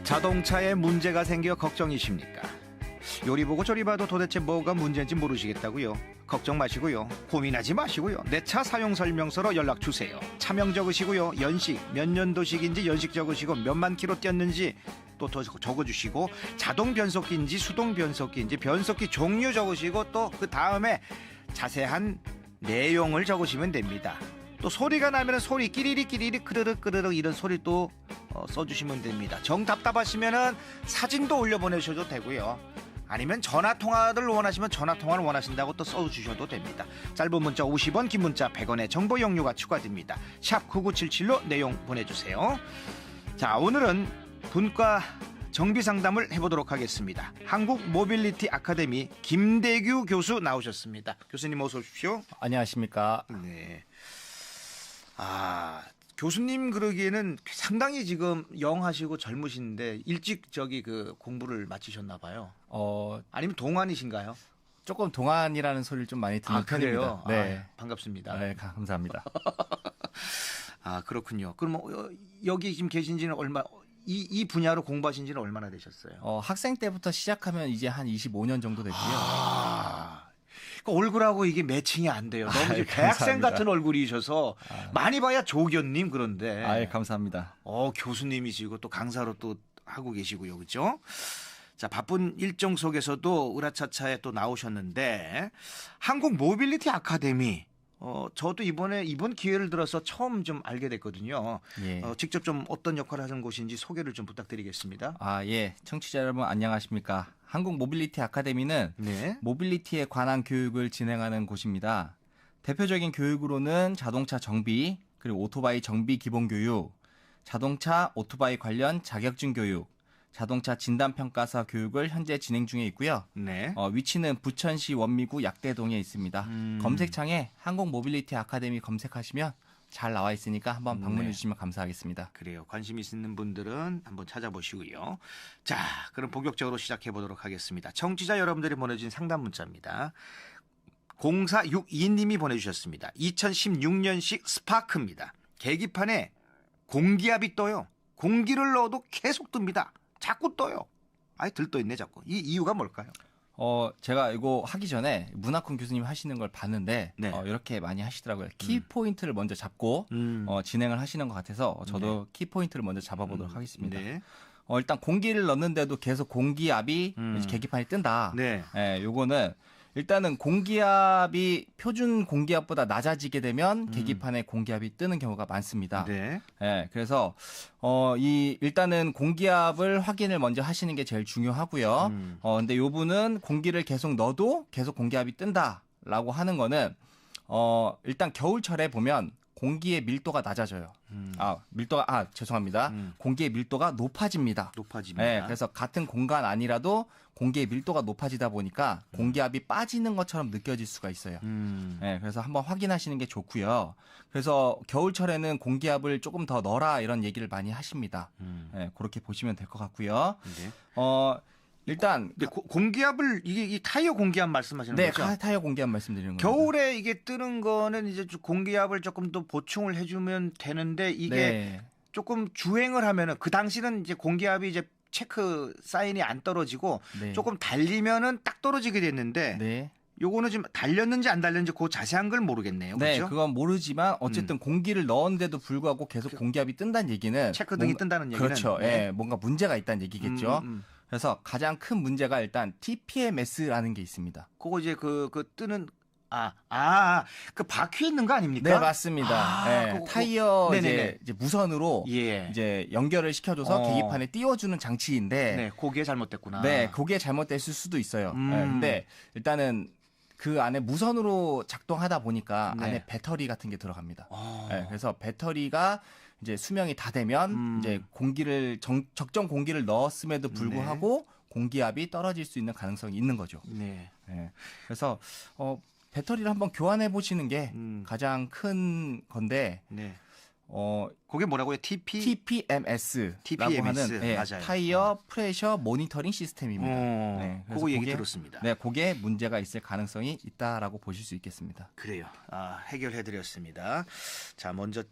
자동차에 문제가 생겨 걱정이십니까? 요리 보고 저리 봐도 도대체 뭐가 문제인지 모르시겠다고요? 걱정 마시고요. 고민하지 마시고요. 내 차 사용 설명서로 연락 주세요. 차명 적으시고요. 연식 몇 년도식인지 연식 적으시고 몇만 킬로 뛰었는지 또 더 적어주시고 자동 변속기인지 수동 변속기인지 변속기 종류 적으시고 또 그 다음에 자세한 내용을 적으시면 됩니다. 또 소리가 나면 소리 끼리리 끼리리 크르륵 크르륵 이런 소리 또 써주시면 됩니다. 정 답답하시면은 사진도 올려보내셔도 되고요. 아니면 전화통화를 원하시면 전화통화를 원하신다고 또 써주셔도 됩니다. 짧은 문자 50원, 긴 문자 100원의 정보 이용료가 추가됩니다. 샵 9977로 내용 보내주세요. 자, 오늘은 분과 정비 상담을 해보도록 하겠습니다. 한국 모빌리티 아카데미 김대규 교수 나오셨습니다. 교수님 어서 오십시오. 안녕하십니까. 네. 교수님 그러기에는 상당히 지금 영하시고 젊으신데 일찍 그 공부를 마치셨나 봐요. 아니면 동안이신가요? 조금 동안이라는 소리를 좀 많이 듣는 편입니다. 그래요? 네. 반갑습니다. 네, 감사합니다. 그렇군요. 그럼 여기 지금 계신 지는 이 분야로 공부하신 지는 얼마나 되셨어요? 학생 때부터 시작하면 이제 한 25년 정도 됐고요. 그 얼굴하고 이게 매칭이 안 돼요. 너무 이제 대학생 같은 얼굴이셔서 많이 봐야 조견님 그런데. 감사합니다. 교수님이시고 또 강사로 또 하고 계시고요. 그렇죠? 자, 바쁜 일정 속에서도 으라차차에 또 나오셨는데 한국 모빌리티 아카데미 저도 이번 기회를 들어서 처음 좀 알게 됐거든요. 예. 직접 좀 어떤 역할을 하는 곳인지 소개를 좀 부탁드리겠습니다. 예. 청취자 여러분 안녕하십니까. 한국 모빌리티 아카데미는 네. 모빌리티에 관한 교육을 진행하는 곳입니다. 대표적인 교육으로는 자동차 정비, 그리고 오토바이 정비 기본 교육, 자동차 오토바이 관련 자격증 교육, 자동차 진단평가사 교육을 현재 진행 중에 있고요. 네. 위치는 부천시 원미구 약대동에 있습니다. 검색창에 한국 모빌리티 아카데미 검색하시면 잘 나와 있으니까 한번 방문해 주시면 감사하겠습니다. 그래요. 관심 있는 분들은 한번 찾아보시고요. 자, 그럼 본격적으로 시작해 보도록 하겠습니다. 청취자 여러분들이 보내주신 상담 문자입니다. 0462님이 보내주셨습니다. 2016년식 스파크입니다. 계기판에 공기압이 떠요. 공기를 넣어도 계속 뜹니다. 자꾸 떠요. 들떠 있네 자꾸. 이 이유가 뭘까요? 제가 이거 하기 전에 문학훈 교수님 하시는 걸 봤는데 네. 이렇게 많이 하시더라고요. 키 포인트를 먼저 잡고 진행을 하시는 것 같아서 저도 키 포인트를 먼저 잡아보도록 하겠습니다. 네. 일단 공기를 넣는데도 계속 공기압이 계기판이 뜬다. 네. 요거는 일단은 공기압이 표준 공기압보다 낮아지게 되면 계기판에 공기압이 뜨는 경우가 많습니다. 네. 그래서 일단은 공기압을 확인을 먼저 하시는 게 제일 중요하고요. 근데 요 분은 공기를 계속 넣어도 계속 공기압이 뜬다라고 하는 거는 일단 겨울철에 보면 공기의 밀도가 낮아져요. 죄송합니다. 공기의 밀도가 높아집니다. 높아집니다. 그래서 같은 공간 아니라도 공기의 밀도가 높아지다 보니까 공기압이 빠지는 것처럼 느껴질 수가 있어요. 그래서 한번 확인하시는 게 좋고요. 그래서 겨울철에는 공기압을 조금 더 넣어라 이런 얘기를 많이 하십니다. 그렇게 보시면 될 것 같고요. 네. 일단 공기압을 이 타이어 공기압 말씀하시는 거죠? 네, 타이어 공기압 말씀드리는 겁니다. 겨울에 이게 뜨는 거는 이제 공기압을 조금 더 보충을 해주면 되는데 이게 조금 주행을 하면은 그 당시는 이제 공기압이 이제 체크 사인이 안 떨어지고 조금 달리면은 딱 떨어지게 됐는데 요거는 지금 달렸는지 안 달렸는지 그 자세한 걸 모르겠네요. 네, 그렇죠? 그건 모르지만 어쨌든 공기를 넣었는데도 불구하고 계속 공기압이 뜬다는 얘기는 체크등이 뜬다는 얘기는 그렇죠. 뭔가 문제가 있다는 얘기겠죠. 그래서 가장 큰 문제가 일단 TPMS라는 게 있습니다. 그거 이제 그 뜨는 그 바퀴에 있는 거 아닙니까? 네, 맞습니다. 타이어 이제 무선으로 이제 연결을 시켜줘서 계기판에 띄워주는 장치인데, 그게 잘못됐구나. 네, 그게 잘못됐을 수도 있어요. 근데 일단은 그 안에 무선으로 작동하다 보니까 안에 배터리 같은 게 들어갑니다. 그래서 배터리가 이제 수명이 다 되면 이제 적정 공기를 넣었음에도 불구하고 공기압이 떨어질 수 있는 가능성이 있는 거죠. 그래서 배터리를 한번 교환해 보시는 게 가장 큰 건데 그게 뭐라고요? TPMS라고 TPMS, 하는 예, 맞아요. 타이어 프레셔 모니터링 시스템입니다. 네, 그래서 그거 얘기 들었습니다. 네, 그게 문제가 있을 가능성이 있다라고 보실 수 있겠습니다. 그래요. 해결해드렸습니다. 자, 먼저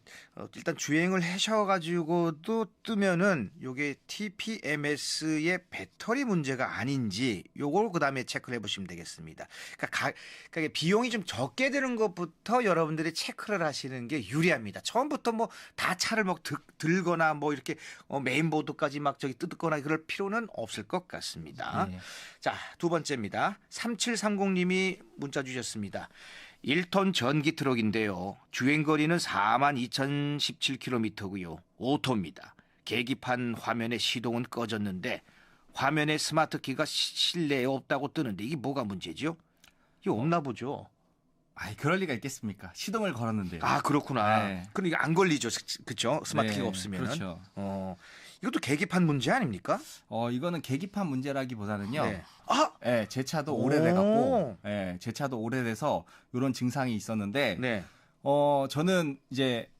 일단 주행을 하셔가지고도 뜨면은 요게 TPMS의 배터리 문제가 아닌지 요걸 그다음에 체크를 해보시면 되겠습니다. 그러니까 비용이 좀 적게 드는 것부터 여러분들이 체크를 하시는 게 유리합니다. 처음부터 뭐 다 차를 막 들거나 뭐 이렇게 메인보드까지 막 저기 뜯거나 그럴 필요는 없을 것 같습니다. 네. 자, 두 번째입니다. 3730님이 문자 주셨습니다. 1톤 전기 트럭인데요. 주행거리는 42,017km고요. 오토입니다. 계기판 화면에 시동은 꺼졌는데 화면에 스마트키가 실내에 없다고 뜨는데 이게 뭐가 문제죠? 이게 없나 보죠. 그럴 리가 있겠습니까? 시동을 걸었는데요. 그렇구나. 네. 그러니까 안 걸리죠. 그렇죠? 스마트키가 네, 없으면. 그렇죠. 이것도 계기판 문제 아닙니까? 이거는 계기판 문제라기보다는요. 네. 네, 제 차도 오래돼갖고, 네, 제 차도 오래돼서 이런 증상이 있었는데, 네. 저는 이제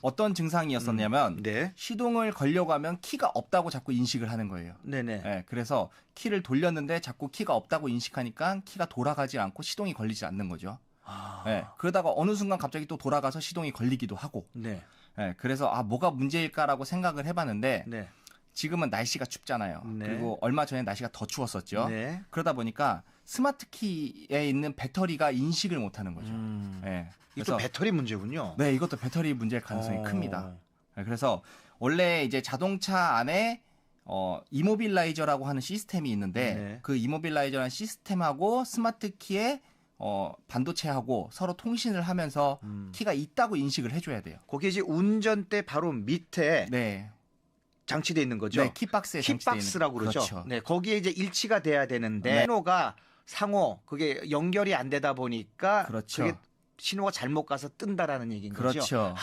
어떤 증상이었었냐면, 네. 시동을 걸려고 하면 키가 없다고 자꾸 인식을 하는 거예요. 네네. 네, 그래서 키를 돌렸는데 자꾸 키가 없다고 인식하니까 키가 돌아가지 않고 시동이 걸리지 않는 거죠. 네, 그러다가 어느 순간 갑자기 또 돌아가서 시동이 걸리기도 하고, 네. 네, 그래서 뭐가 문제일까라고 생각을 해봤는데, 네. 지금은 날씨가 춥잖아요. 네. 그리고 얼마 전에 날씨가 더 추웠었죠. 네. 그러다 보니까 스마트키에 있는 배터리가 인식을 못하는 거죠. 네, 이것도 배터리 문제군요. 네, 이것도 배터리 문제일 가능성이 큽니다. 네, 그래서 원래 이제 자동차 안에 이모빌라이저라고 하는 시스템이 있는데 네. 그 이모빌라이저라는 시스템하고 스마트키의 반도체하고 서로 통신을 하면서 키가 있다고 인식을 해줘야 돼요. 거기 이제 운전대 바로 밑에 네, 장치돼 있는 거죠. 네, 키박스에 장치되어 있는 키박스라고 그러죠. 그렇죠. 네, 거기에 이제 일치가 돼야 되는데 네. 신호가 상호 그게 연결이 안 되다 보니까 그렇죠. 그게 신호가 잘못 가서 뜬다라는 얘기인 거죠. 그렇죠.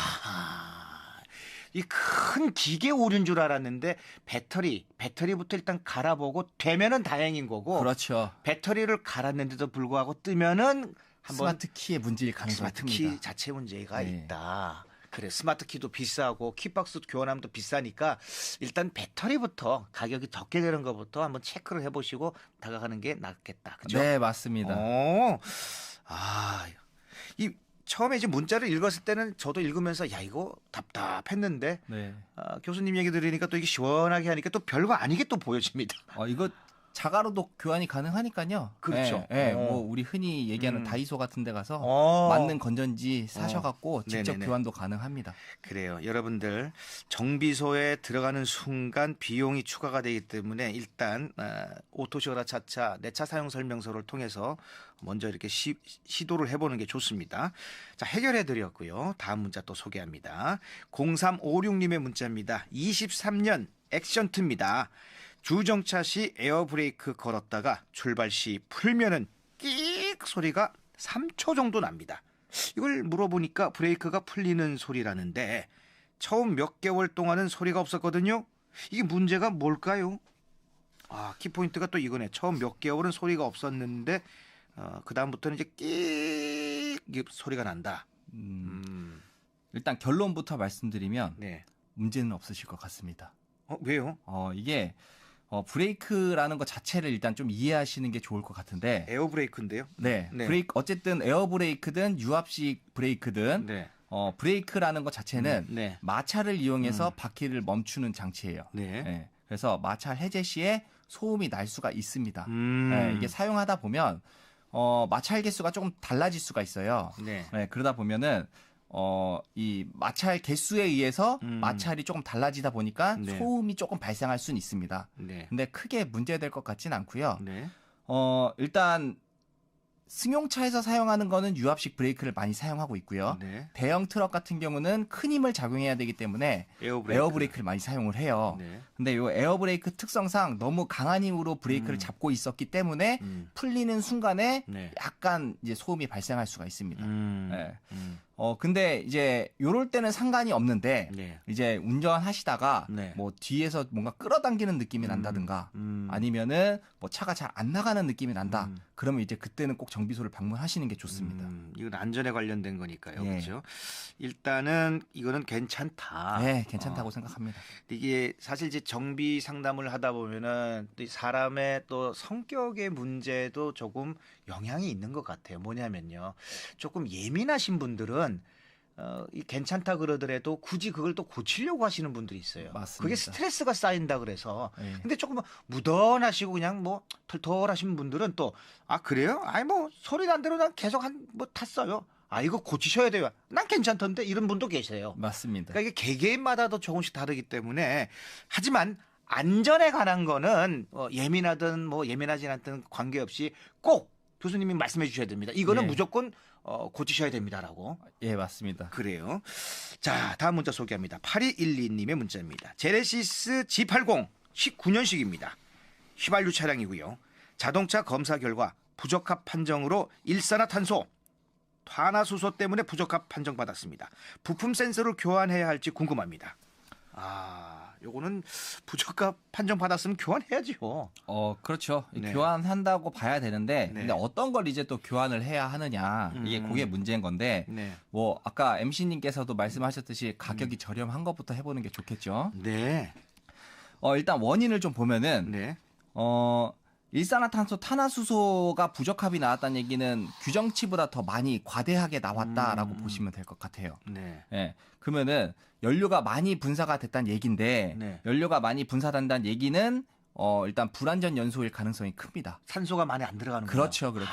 이 큰 기계 오류인 줄 알았는데 배터리부터 일단 갈아보고 되면은 다행인 거고 그렇죠. 배터리를 갈았는데도 불구하고 뜨면은 한번 스마트키의 문제일 가능성이 스마트키 큽니다. 자체 문제가 네. 있다. 그래, 스마트키도 비싸고 키박스 교환하면 또 비싸니까 일단 배터리부터 가격이 적게 되는 것부터 한번 체크를 해보시고 다가가는 게 낫겠다. 그죠? 네, 맞습니다. 이 처음에 이제 문자를 읽었을 때는 저도 읽으면서 야 이거 답답했는데 네. 교수님 얘기 들으니까 또 이게 시원하게 하니까 또 별거 아니게 또 보여집니다. 이거 자가로도 교환이 가능하니까요. 그렇죠. 네, 뭐 우리 흔히 얘기하는 다이소 같은 데 가서 맞는 건전지 사셔갖고 직접 네네네. 교환도 가능합니다. 그래요. 여러분들 정비소에 들어가는 순간 비용이 추가가 되기 때문에 일단 오토쇼라 차차 내 차 사용 설명서를 통해서 먼저 이렇게 시도를 해보는 게 좋습니다. 자, 해결해드렸고요. 다음 문자 또 소개합니다. 0356님의 문자입니다. 23년 액션트입니다. 주정차 시 에어브레이크 걸었다가 출발 시 풀면은 끽 소리가 3초 정도 납니다. 이걸 물어보니까 브레이크가 풀리는 소리라는데 처음 몇 개월 동안은 소리가 없었거든요. 이게 문제가 뭘까요? 키포인트가 또 이거네. 처음 몇 개월은 소리가 없었는데 그 다음부터는 이제 끽 소리가 난다. 일단 결론부터 말씀드리면 네. 문제는 없으실 것 같습니다. 왜요? 이게 브레이크라는 것 자체를 일단 좀 이해하시는 게 좋을 것 같은데. 에어브레이크인데요? 네. 네. 브레이크 어쨌든 에어브레이크든 유압식 브레이크든 네. 브레이크라는 것 자체는 네. 마찰을 이용해서 바퀴를 멈추는 장치예요. 네. 네. 그래서 마찰 해제 시에 소음이 날 수가 있습니다. 음. 네, 이게 사용하다 보면 마찰 개수가 조금 달라질 수가 있어요. 네. 네, 그러다 보면은 이 마찰 개수에 의해서 마찰이 조금 달라지다 보니까 네. 소음이 조금 발생할 수는 있습니다. 네. 근데 크게 문제될 것 같지는 않고요. 네. 일단 승용차에서 사용하는 거는 유압식 브레이크를 많이 사용하고 있고요. 네. 대형 트럭 같은 경우는 큰 힘을 작용해야 되기 때문에 에어브레이크를 많이 사용을 해요. 네. 근데 이 에어브레이크 특성상 너무 강한 힘으로 브레이크를 잡고 있었기 때문에 풀리는 순간에 네. 약간 이제 소음이 발생할 수가 있습니다. 네. 근데 이제 요럴 때는 상관이 없는데 네. 이제 운전하시다가 네. 뭐 뒤에서 뭔가 끌어당기는 느낌이 난다든가 아니면은 뭐 차가 잘 안 나가는 느낌이 난다. 그러면 이제 그때는 꼭 정비소를 방문하시는 게 좋습니다. 이건 안전에 관련된 거니까요. 예. 그렇죠? 일단은 이거는 괜찮다. 네, 괜찮다고 생각합니다. 이게 사실 이제 정비 상담을 하다 보면은 또 이 사람의 또 성격의 문제도 조금 영향이 있는 것 같아요. 뭐냐면요. 조금 예민하신 분들은 이 괜찮다 그러더라도 굳이 그걸 또 고치려고 하시는 분들이 있어요. 맞습니다. 그게 스트레스가 쌓인다 그래서. 예. 근데 조금 무던하시고 그냥 뭐 털털하신 분들은 또 아 그래요? 아니 뭐 소리 난 대로 난 계속 뭐 탔어요. 아 이거 고치셔야 돼요. 난 괜찮던데 이런 분도 계세요. 맞습니다. 그러니까 이게 개개인마다도 조금씩 다르기 때문에 하지만 안전에 관한 거는 예민하든 뭐 예민하지 않든 관계없이 꼭 교수님이 말씀해 주셔야 됩니다. 이거는 예. 무조건 고치셔야 됩니다라고. 예, 맞습니다. 그래요. 자, 다음 문자 소개합니다. 8212님의 문자입니다. 제네시스 G80 19년식입니다. 휘발유 차량이고요. 자동차 검사 결과 부적합 판정으로 일산화탄소, 탄화수소 때문에 부적합 판정받았습니다. 부품 센서를 교환해야 할지 궁금합니다. 아, 요거는 부적합 판정받았으면 교환해야죠. 그렇죠. 네. 교환한다고 봐야 되는데, 네. 근데 어떤 걸 이제 또 교환을 해야 하느냐, 이게 그게 문제인 건데, 네. 뭐 아까 MC님께서도 말씀하셨듯이 가격이 저렴한 것부터 해보는 게 좋겠죠. 네. 일단 원인을 좀 보면은, 네. 일산화탄소, 탄화수소가 부적합이 나왔다는 얘기는 규정치보다 더 많이 과대하게 나왔다라고 보시면 될 것 같아요. 네. 예. 그러면은 연료가 많이 분사가 됐다는 얘기인데 네. 연료가 많이 분사된다는 얘기는 일단 불안전 연소일 가능성이 큽니다. 산소가 많이 안 들어가는 거예요. 그렇죠, 그렇죠.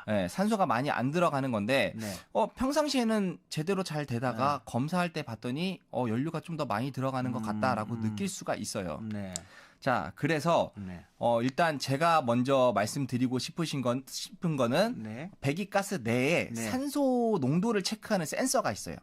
예, 산소가 많이 안 들어가는 건데 네. 평상시에는 제대로 잘 되다가 검사할 때 봤더니 연료가 좀 더 많이 들어가는 것 같다라고 느낄 수가 있어요. 네. 자, 그래서 네. 일단 제가 먼저 말씀드리고 싶은 거는 네. 배기가스 내에 네. 산소 농도를 체크하는 센서가 있어요.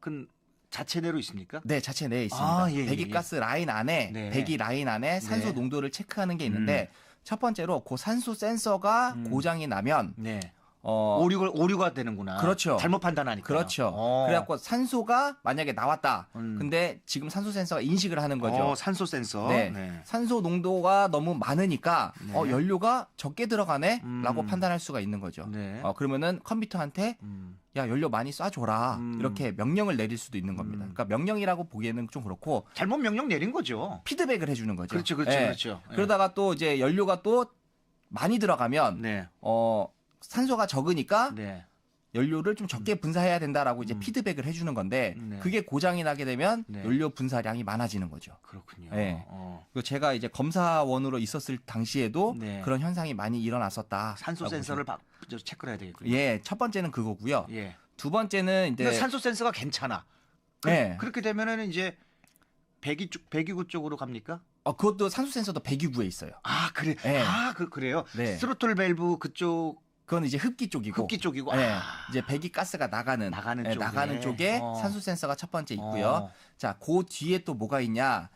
그 자체 내로 있습니까? 네, 자체 내에 있습니다. 아, 예, 예, 배기가스 라인 안에 네. 배기 라인 안에 산소 네. 농도를 체크하는 게 있는데 첫 번째로 그 산소 센서가 고장이 나면 네. 어, 오류가 되는구나. 그렇죠. 잘못 판단하니까. 그렇죠. 그래갖고 산소가 만약에 나왔다. 근데 지금 산소 센서가 인식을 하는 거죠. 산소 센서. 네. 산소 농도가 너무 많으니까 네. 연료가 적게 들어가네라고 판단할 수가 있는 거죠. 네. 그러면은 컴퓨터한테 야 연료 많이 쏴줘라 이렇게 명령을 내릴 수도 있는 겁니다. 그러니까 명령이라고 보기에는 좀 그렇고 잘못 명령 내린 거죠. 피드백을 해주는 거죠. 그렇죠, 그렇죠, 예. 그렇죠. 예. 그러다가 또 이제 연료가 또 많이 들어가면 네. 산소가 적으니까 네. 연료를 좀 적게 분사해야 된다라고 이제 피드백을 해주는 건데 네. 그게 고장이 나게 되면 네. 연료 분사량이 많아지는 거죠. 그렇군요. 네. 그리고 제가 이제 검사원으로 있었을 당시에도 네. 그런 현상이 많이 일어났었다. 산소 센서를 체크를 해야 되겠군요. 예, 첫 번째는 그거고요. 예. 두 번째는 이제 근데 산소 센서가 괜찮아. 네. 그렇게 되면은 이제 배기구 쪽으로 갑니까? 그것도 산소 센서도 배기구에 있어요. 아, 그래. 네. 그래요. 네. 스로틀 밸브 그쪽 그건 이제 흡기 쪽이고. 흡기 쪽이고. 네. 이제 배기가스가 나가는 쪽에 산소 센서가 첫 번째 있고요. 자, 그 뒤에 또 뭐가 있냐?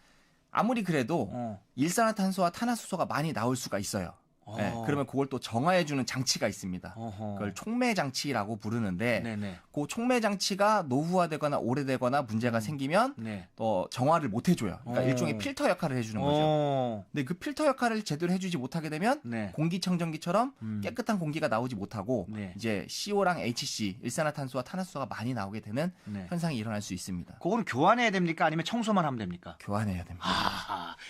아무리 그래도 일산화탄소와 탄화수소가 많이 나올 수가 있어요. 네, 그러면 그걸 또 정화해주는 장치가 있습니다. 그걸 촉매 장치라고 부르는데, 네네. 그 촉매 장치가 노후화되거나 오래되거나 문제가 생기면 네. 또 정화를 못 해줘요. 그러니까 일종의 필터 역할을 해주는 거죠. 근데 그 필터 역할을 제대로 해주지 못하게 되면 네. 공기청정기처럼 깨끗한 공기가 나오지 못하고 네. 이제 CO랑 HC, 일산화탄소와 탄화수소가 많이 나오게 되는 네. 현상이 일어날 수 있습니다. 그거는 교환해야 됩니까? 아니면 청소만 하면 됩니까? 교환해야 됩니다.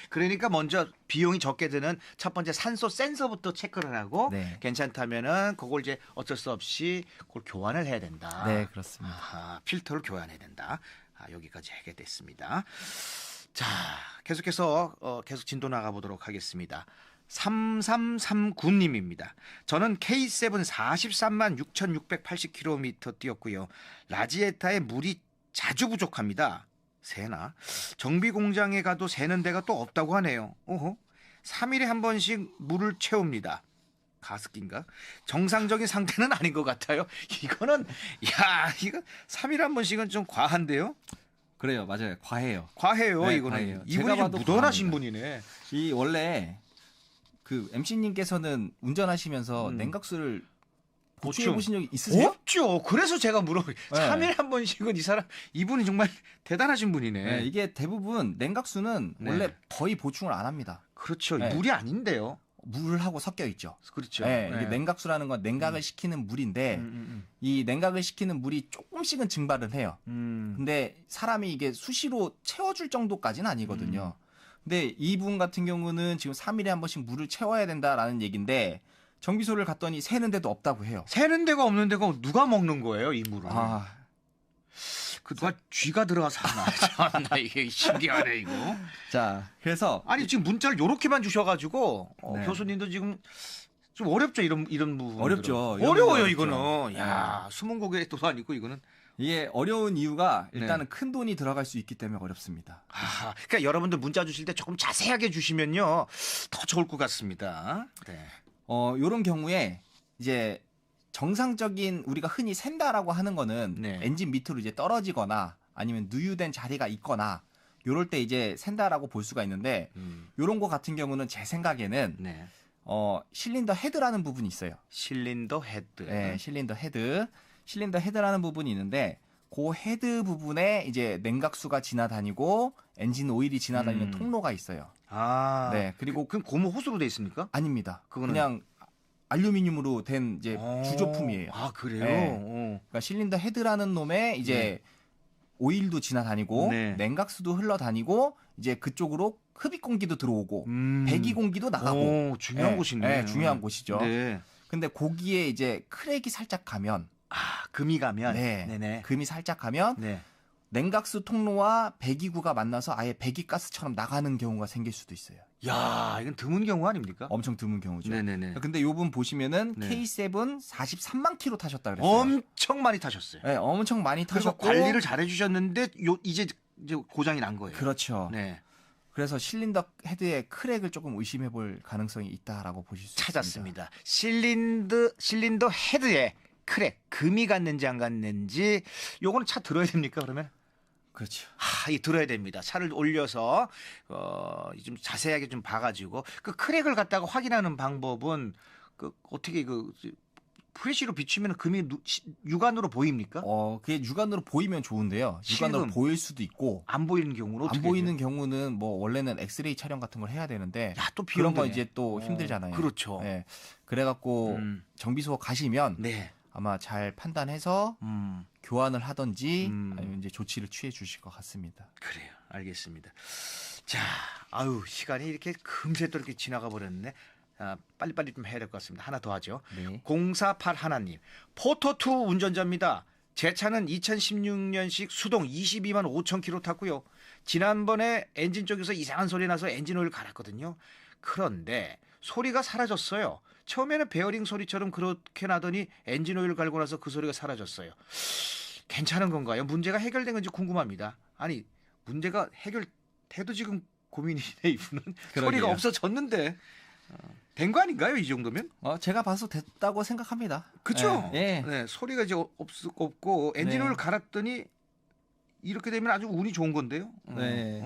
그러니까 먼저 비용이 적게 드는 첫 번째 산소 센서부터 체크를 하고 네. 괜찮다면은 그걸 이제 어쩔 수 없이 그걸 교환을 해야 된다. 네, 그렇습니다. 필터를 교환해야 된다. 여기까지 하게 됐습니다. 자, 계속해서 계속 진도 나가보도록 하겠습니다. 3339님입니다. 저는 K7 43만 6,680km 뛰었고요. 라지에타에 물이 자주 부족합니다. 새나? 정비 공장에 가도 새는 데가 또 없다고 하네요. 3일에 한 번씩 물을 채웁니다. 가습기인가? 정상적인 상태는 아닌 것 같아요. 이거는 이거 3일에 한 번씩은 좀 과한데요? 그래요, 맞아요. 과해요. 과해요, 이거는. 과해요. 이분이 제가 좀 봐도 무던하신 과합니다. 분이네. 이 원래 그 MC님께서는 운전하시면서 냉각수를 보충해 보신 적 있으세요? 없죠. 그래서 제가 물어보요. 네. 3일에 한 번씩은 이분이 정말 대단하신 분이네. 네, 이게 대부분 냉각수는 네. 원래 거의 보충을 안 합니다. 그렇죠. 네. 물이 아닌데요. 물하고 섞여 있죠. 그렇죠. 네, 네. 이게 냉각수라는 건 냉각을 시키는 물인데 이 냉각을 시키는 물이 조금씩은 증발을 해요. 근데 사람이 이게 수시로 채워줄 정도까지는 아니거든요. 근데 이분 같은 경우는 지금 3일에 한 번씩 물을 채워야 된다라는 얘기인데 정비소를 갔더니 새는 데도 없다고 해요. 새는 데가 없는 데가 누가 먹는 거예요, 이 물을? 아, 그 누가 쥐가 들어가서 하나. 참나 이게 신기하네 이거. 자, 그래서 아니 지금 문자를 요렇게만 주셔가지고 네. 교수님도 지금 좀 어렵죠 이런 부분. 어렵죠. 이런 어려워요 문제 이거는. 어렵죠. 야 숨은 고개도 아니고 이거는. 이게 어려운 이유가 일단은 큰 돈이 들어갈 수 있기 때문에 어렵습니다. 아, 그러니까 여러분들 문자 주실 때 조금 자세하게 주시면요 더 좋을 것 같습니다. 네. 요런 경우에 이제 정상적인 우리가 흔히 샌다라고 하는 거는 네. 엔진 밑으로 이제 떨어지거나 아니면 누유된 자리가 있거나 요럴 때 이제 샌다라고 볼 수가 있는데 요런 거 같은 경우는 제 생각에는 네. 실린더 헤드라는 부분이 있어요. 실린더 헤드. 네, 실린더 헤드라는 부분이 있는데 그 헤드 부분에 이제 냉각수가 지나다니고 엔진 오일이 지나다니는 통로가 있어요. 아, 네, 그리고 그럼 고무 호스로 돼 있습니까? 아닙니다. 그거는- 그냥 알루미늄으로 된 이제 주조품이에요. 아 그래요? 네. 어. 그러니까 실린더 헤드라는 놈에 이제 오일도 지나다니고 네. 냉각수도 흘러다니고 이제 그쪽으로 흡입 공기도 들어오고 배기 공기도 나가고 오, 중요한 네, 곳이네. 네, 중요한 곳이죠. 네. 근데 거기에 이제 크랙이 살짝 가면 아 금이 가면. 네, 네네. 금이 살짝 가면 네. 냉각수 통로와 배기구가 만나서 아예 배기가스처럼 나가는 경우가 생길 수도 있어요. 야 이건 드문 경우 아닙니까? 엄청 드문 경우죠. 네네네. 근데 요분 보시면은 네. K7 43만 킬로 타셨다 그랬어요. 엄청 많이 타셨어요. 네, 엄청 많이 그리고 타셨고 관리를 잘 해주셨는데 이제 고장이 난 거예요. 그렇죠. 네. 그래서 실린더 헤드의 크랙을 조금 의심해 볼 가능성이 있다라고 보실 수 있습니다. 찾았습니다. 실린더 헤드에 크랙 금이 갔는지 안 갔는지 요거는 차 들어야 됩니까 그러면? 그렇죠. 이 들어야 됩니다. 차를 올려서 좀 자세하게 좀 봐가지고 그 크랙을 갖다가 확인하는 방법은 그 어떻게 그 프레시로 비추면 금이 육안으로 보입니까? 그게 육안으로 보이면 좋은데요. 육안으로 실금. 보일 수도 있고 안 보이는 경우는 어떻게 안 보이는 경우는 뭐 원래는 엑스레이 촬영 같은 걸 해야 되는데 또 그런 건 비용되네. 이제 또 힘들잖아요. 그렇죠. 네. 그래갖고 정비소 가시면 네. 아마 잘 판단해서 교환을 하든지 음. 아니면 이제 조치를 취해 주실 것 같습니다. 그래요. 알겠습니다. 자, 시간이 이렇게 금세 또 이렇게 지나가 버렸네. 빨리빨리 좀 해야 될 것 같습니다. 하나 더 하죠. 네. 048 하나님. 포토2 운전자입니다. 제 차는 2016년식 수동 22만 5천 킬로 탔고요. 지난번에 엔진 쪽에서 이상한 소리 나서 엔진 오일 갈았거든요. 그런데 소리가 사라졌어요. 처음에는 베어링 소리처럼 그렇게 나더니 엔진 오일 갈고 나서 그 소리가 사라졌어요. 괜찮은 건가요? 문제가 해결된 건지 궁금합니다. 아니 문제가 해결돼도 지금 고민이네 이분은. 그러게요. 소리가 없어졌는데 된 거 아닌가요 이 정도면? 제가 봐서 됐다고 생각합니다. 그죠? 네. 네, 소리가 이제 없고 엔진 오일 네. 갈았더니 이렇게 되면 아주 운이 좋은 건데요. 네.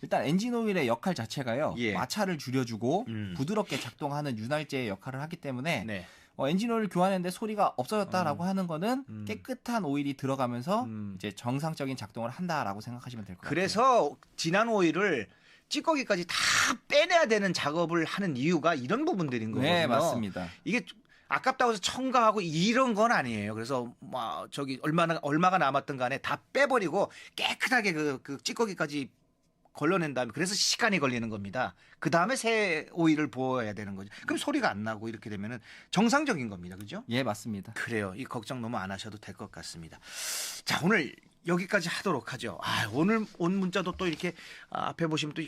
일단 엔진 오일의 역할 자체가요. 예. 마찰을 줄여주고 음. 부드럽게 작동하는 윤활제의 역할을 하기 때문에 네. 엔진 오일 교환했는데 소리가 없어졌다라고 하는 거는 음. 깨끗한 오일이 들어가면서 음. 이제 정상적인 작동을 한다라고 생각하시면 될 것 같아요. 그래서 진한 오일을 찌꺼기까지 다 빼내야 되는 작업을 하는 이유가 이런 부분들인 거거든요. 네, 맞습니다. 이게 아깝다고 해서 첨가하고 이런 건 아니에요. 그래서 얼마가 남았든 간에 다 빼버리고 깨끗하게 그 찌꺼기까지 걸러낸 다음에 그래서 시간이 걸리는 겁니다. 그 다음에 새 오일을 부어야 되는 거죠. 그럼 소리가 안 나고 이렇게 되면은 정상적인 겁니다. 그죠? 예, 맞습니다. 그래요. 이 걱정 너무 안 하셔도 될 것 같습니다. 자, 오늘 여기까지 하도록 하죠. 오늘 온 문자도 또 이렇게 앞에 보시면 또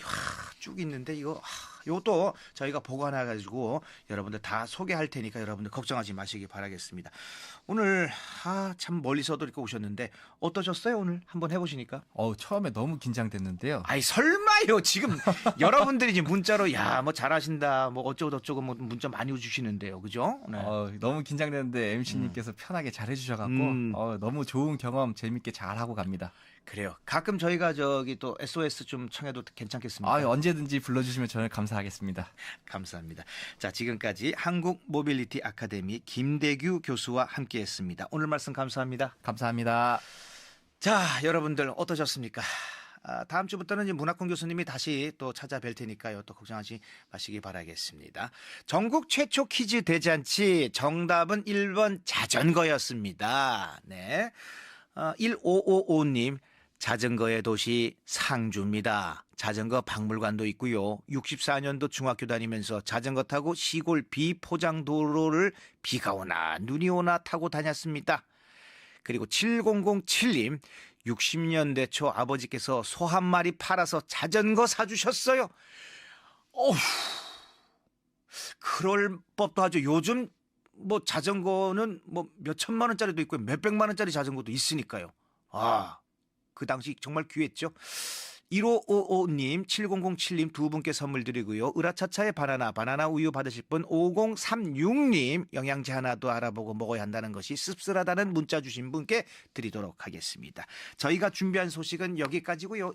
쭉 있는데 이것도 저희가 보관해 가지고 여러분들 다 소개할 테니까 여러분들 걱정하지 마시기 바라겠습니다. 오늘 참 멀리서도 이렇게 오셨는데 어떠셨어요? 오늘 한번 해보시니까? 처음에 너무 긴장됐는데요. 설마 아니에요. 지금 여러분들이 지금 문자로 야, 뭐 잘하신다, 뭐 어쩌고 저쩌고 뭐 문자 많이 주시는데요, 그죠? 네. 너무 긴장되는데 MC님께서 편하게 잘 해주셔갖고 너무 좋은 경험 재밌게 잘 하고 갑니다. 그래요. 가끔 저희가 저기 또 SOS 좀 청해도 괜찮겠습니까? 언제든지 불러주시면 저는 감사하겠습니다. 감사합니다. 자, 지금까지 한국 모빌리티 아카데미 김대규 교수와 함께했습니다. 오늘 말씀 감사합니다. 감사합니다. 자, 여러분들 어떠셨습니까? 다음 주부터는 이제 문학권 교수님이 다시 또 찾아뵐 테니까요. 또 걱정하지 마시기 바라겠습니다. 전국 최초 퀴즈 대잔치 정답은 1번 자전거였습니다. 네. 1555님 자전거의 도시 상주입니다. 자전거 박물관도 있고요. 64년도 중학교 다니면서 자전거 타고 시골 비포장도로를 비가 오나 눈이 오나 타고 다녔습니다. 그리고 7007님 60년대 초 아버지께서 소 한 마리 팔아서 자전거 사주셨어요. 어휴, 그럴 법도 하죠. 요즘 뭐 자전거는 뭐 몇 천만 원짜리도 있고 몇 백만 원짜리 자전거도 있으니까요. 그 당시 정말 귀했죠. 1555님, 7007님 두 분께 선물 드리고요. 으라차차의 바나나 우유 받으실 분 5036님 영양제 하나도 알아보고 먹어야 한다는 것이 씁쓸하다는 문자 주신 분께 드리도록 하겠습니다. 저희가 준비한 소식은 여기까지고요.